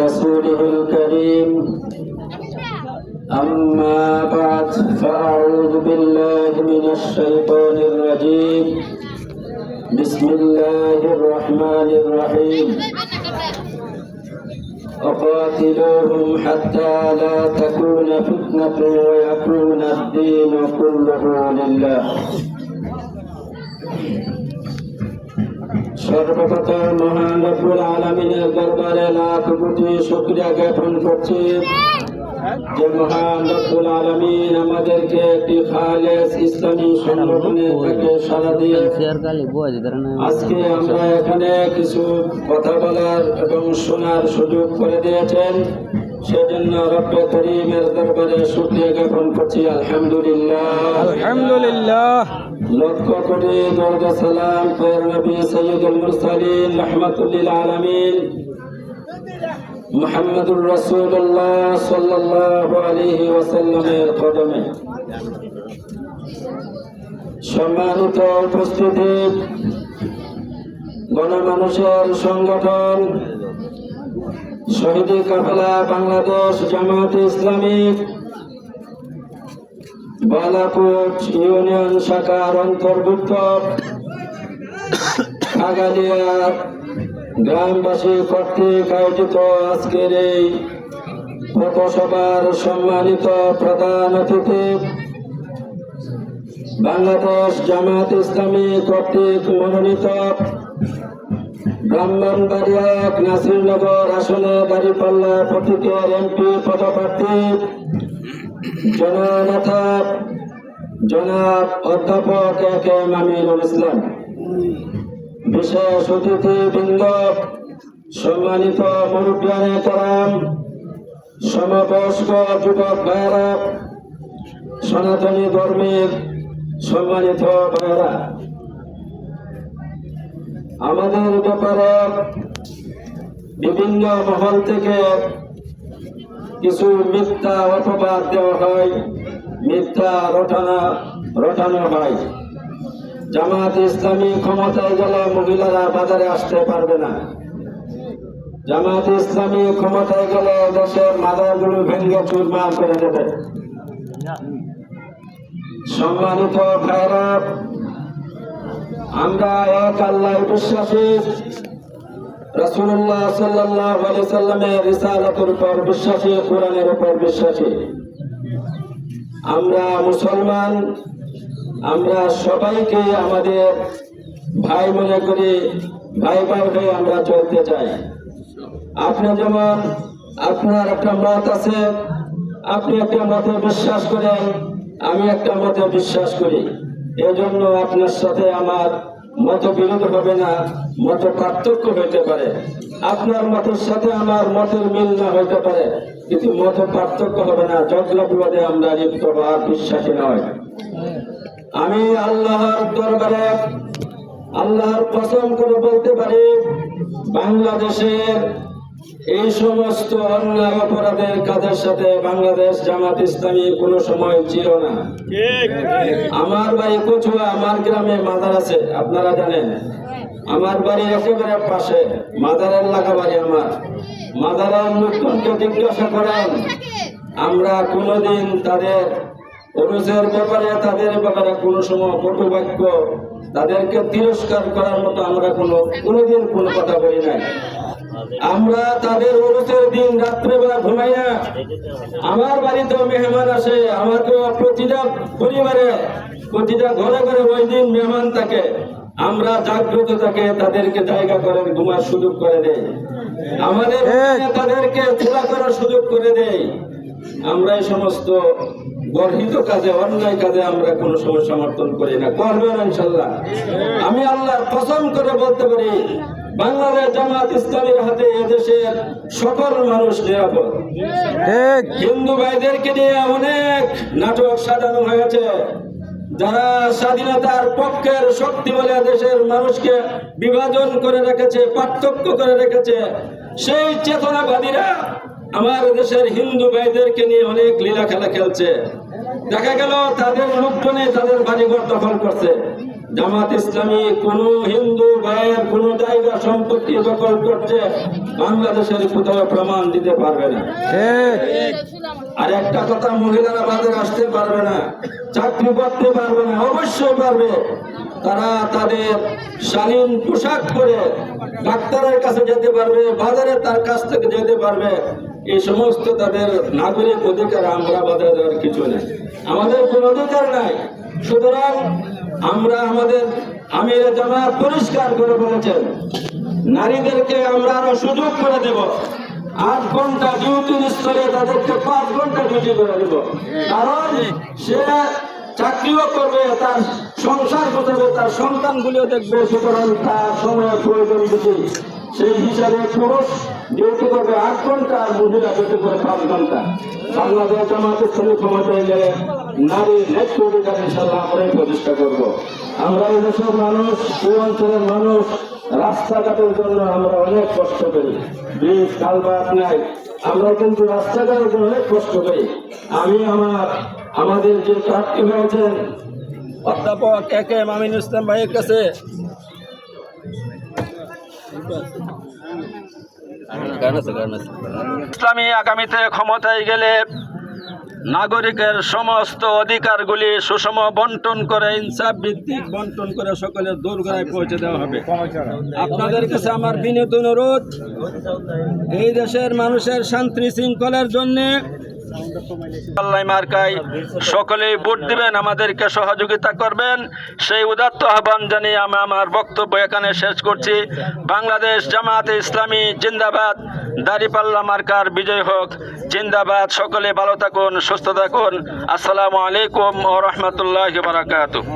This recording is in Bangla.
ورسوله الكريم أما بعد فأعوذ بالله من الشيطان الرجيم بسم الله الرحمن الرحيم وقاتلوهم حتى لا تكون فتنة ويكون الدين كله لله সর্বপ্রথম মহান রব্বুল আলামিনের দরবারে লাখ কোটি শুকরিয়া জ্ঞাপন করছি যে মহান রব্বুল আলামিন আমাদেরকে একটি খালেস ইসলামী সংগঠনে থেকে সাড়া দিয়ে আজকে আমরা এখানে কিছু কথা বলার এবং শোনার সুযোগ করে দিয়েছেন। সেজন্য রব্বে করিমের দরবারে শুকরিয়া জ্ঞাপন করছি। আলহামদুলিল্লাহ আলহামদুলিল্লাহ। লক্ষ কোটি দরুদ সালাম প্রিয় নবী সাইয়্যিদুল মুরসালিন রাহমাতুল লিল আলামিন মুহাম্মদুর রাসূলুল্লাহ সাল্লাল্লাহু আলাইহি ওয়াসাল্লামের কদমে। সম্মানিত উপস্থিতি, গণমানুষের সংগঠন শহীদ কাফেলা বাংলাদেশ জামাত ইসলামী বালাকোট ইউনিয়ন শাখার অন্তর্ভুক্ত আগালিয়া গ্রামবাসী কর্তৃক আয়োজিত আজকের এই পথসভার সম্মানিত প্রধান অতিথি বাংলাদেশ জামাত ইসলামী কর্তৃক মনোনীত ব্রাহ্মণবাড়িয়া নাসিরনগর আসনে দাঁড়িপাল্লা প্রতীকের এমপি পদপ্রার্থী জননেতা জনাব অধ্যাপক এ কে এম আমিনুল ইসলাম, বিশেষ অতিথিবৃন্দ, সম্মানিত মুরব্বিয়ানে কেরাম, সমবয়স্ক যুবক ভাইয়েরা, সনাতনী ধর্মের সম্মানিত ভাইয়েরা, আমাদের ব্যাপারে বিভিন্ন মহল থেকে কিছু মিথ্যা অপবাদ দেওয়া হয়, মিথ্যা রটানো হয়। জামাত ইসলামী ক্ষমতায় গেলে মহিলারা বাজারে আসতে পারবে না, জামাত ইসলামী ক্ষমতায় গেলে দেশের মাজারগুলো ভেঙে চুরমার করে দেবে। সম্মানিত ভাইরা, আমরা এক আল্লাহ বিশ্বাসী, রাসূলুল্লাহ সাল্লাল্লাহু আলাইহি সাল্লামের রিসালাতের উপর বিশ্বাসী, কোরআনের উপর বিশ্বাসী। আমরা মুসলমান, আমরা সবাইকে আমাদের ভাই মনে করি, ভাই ভাই হয়ে আমরা চলতে চাই। আপনি যেমন আপনার একটা মত আছে, আপনি একটা মতে বিশ্বাস করেন, আমি একটা মতে বিশ্বাস করি, এজন্য আপনার সাথে আমার মত বিরোধ হবে না, মত পার্থক্য হইতে পারে। আপনার মতের সাথে আমার মতের মিল না হইতে পারে, কিন্তু মত পার্থক্য হবে না। ঝগড়া বিবাদে আমরা লিপ্ত হওয়ার বিশ্বাসী নয়। আমি আল্লাহর দরবারে আল্লাহর কসম করে বলতে পারি, বাংলাদেশের এই সমস্ত অন্যায় অপরাধের কাজের সাথে বাংলাদেশ জামাত ইসলামী কোনো সময় ছিল না। আমার বাড়ি কচুয়া, আমার গ্রামে মাজার আছে, আপনারা জানেন। আমার বাড়ি একেবারে পাশে, মাজারের লাগা বাড়ি আমার। মাজারের লোকজনকে জিজ্ঞাসা করেন, আমরা কোনোদিন তাদের পুরুষের ব্যাপারে, তাদের ব্যাপারে কোনো সময় কটু বাক্য, তাদেরকে তিরস্কার করার মতো আমরা কোনোদিন কোনো কথা বলি নাই। আমরা তাদের উরুসের দিন রাত্রেবেলা ঘুমাই না। আমার বাড়িতেও মেহমান আসে, আমাকেও প্রতিটা পরিবারে, প্রতিটা ঘরে ঘরে ওই দিন মেহমান থাকে। আমরা জাগ্রত থাকে, তাদেরকে জায়গা করে ঘুমার সুযোগ করে দেয়, আমাদের তাদেরকে খোলা করার সুযোগ করে দেয়। আমরা এই সমস্ত গর্হিত কাজে, অন্যায় কাজে আমরা কোনো সময় সমর্থন করি না, করবেন ইনশাল্লাহ। আমি আল্লাহর কসম করে বলতে পারি, বাংলাদেশ জামাত ইসলামীর হাতে এদেশের সকল মানুষ নিরাপদ। হিন্দু ভাইদেরকে নিয়ে অনেক নাটক সাজানো হয়েছে, যারা স্বাধীনতার পক্ষের শক্তি বলে দেশের মানুষকে বিভাজন করে রেখেছে, পার্থক্য করে রেখেছে। সেই চেতনাবাদীরা আমার দেশের হিন্দু ভাইদেরকে নিয়ে অনেক লীলা খেলা খেলছে। দেখা গেল তাদের লোকজনে তাদের বাড়িঘর দখল করছে, জামাত ইসলামী কোন হিন্দু ভাইয়ের কোন জায়গা সম্পত্তি দখল করছে বাংলাদেশের কোথাও প্রমাণ দিতে পারবে না। ঠিক। আর একটা কথা, মহিলারা বাজারে আসতে পারবে না, চাকরি করতে পারবে না। অবশ্যই পারবে, তারা তাদের শালীন পোশাক পরে ডাক্তারের কাছে যেতে পারবে, বাজারে তার কাছ থেকে যেতে পারবে। এই সমস্ত তাদের নাগরিক অধিকার। আমরা বাজারে দেওয়ার কিছু নেই, আমাদের কোন অধিকার নাই। সুতরাং আমরা আমাদের আমির জামাত পরিষ্কার করে বলেছেন, নারীদেরকে আমরা আরো সুযোগ করে দেব। 8 ঘন্টা ডিউটির স্থলে তাদেরকে 5 ঘন্টা ডিউটি করে দেব। কারণ সে চাকরিও করবে, তার সংসার গোছাবে, তার সন্তানগুলিও দেখবে। সুতরাং তার সময় প্রয়োজন বেশি, সেই হিসাবে পুরুষ ডিউটি করবে 8 ঘন্টা, আর মহিলা ডিউটি করে 5 ঘন্টা। বাংলাদেশ জামাত ইসলামী ক্ষমতায় গেলে নারী নেতৃত্ব অধিকার ইনশাআল্লাহ আমরাই প্রতিষ্ঠা করব। আমরা এই দেশের মানুষ, এই অঞ্চলের মানুষ রাস্তাঘাটের জন্য আমরা অনেক কষ্ট করি, ব্রিজ কালভার্ট নাই, আমরা কিন্তু রাস্তাঘাটের জন্য অনেক কষ্ট করি। আমি আমাদের যে প্রার্থী হয়েছেন অধ্যাপক একে আমিনুল ইসলাম ভাইয়ের কাছে ইসলামী আগামীতে ক্ষমতায় গেলে নাগরিকের সমস্ত অধিকারগুলি সুষম বন্টন করে, ইনসাফ ভিত্তিক বন্টন করে সকলের দোরগোড়ায় পৌঁছে দেওয়া হবে। আপনাদের কাছে আমার বিনীত অনুরোধ, এই দেশের মানুষের শান্তি শৃঙ্খলার জন্য আল্লাহ মার্কায় সকলেই ভোট দিবেন, আমাদেরকে সহযোগিতা করবেন, সেই উদাত্ত আহ্বান জানিয়ে আমি আমার বক্তব্য এখানে শেষ করছি। বাংলাদেশ জামাতে ইসলামী জিন্দাবাদ, দাঁড়িপাল্লা মার্কার বিজয় হোক জিন্দাবাদ। সকলে ভালো থাকুন, সুস্থ থাকুন। আসসালামু আলাইকুম ওয়া রাহমাতুল্লাহি ওয়া বারাকাতুহু।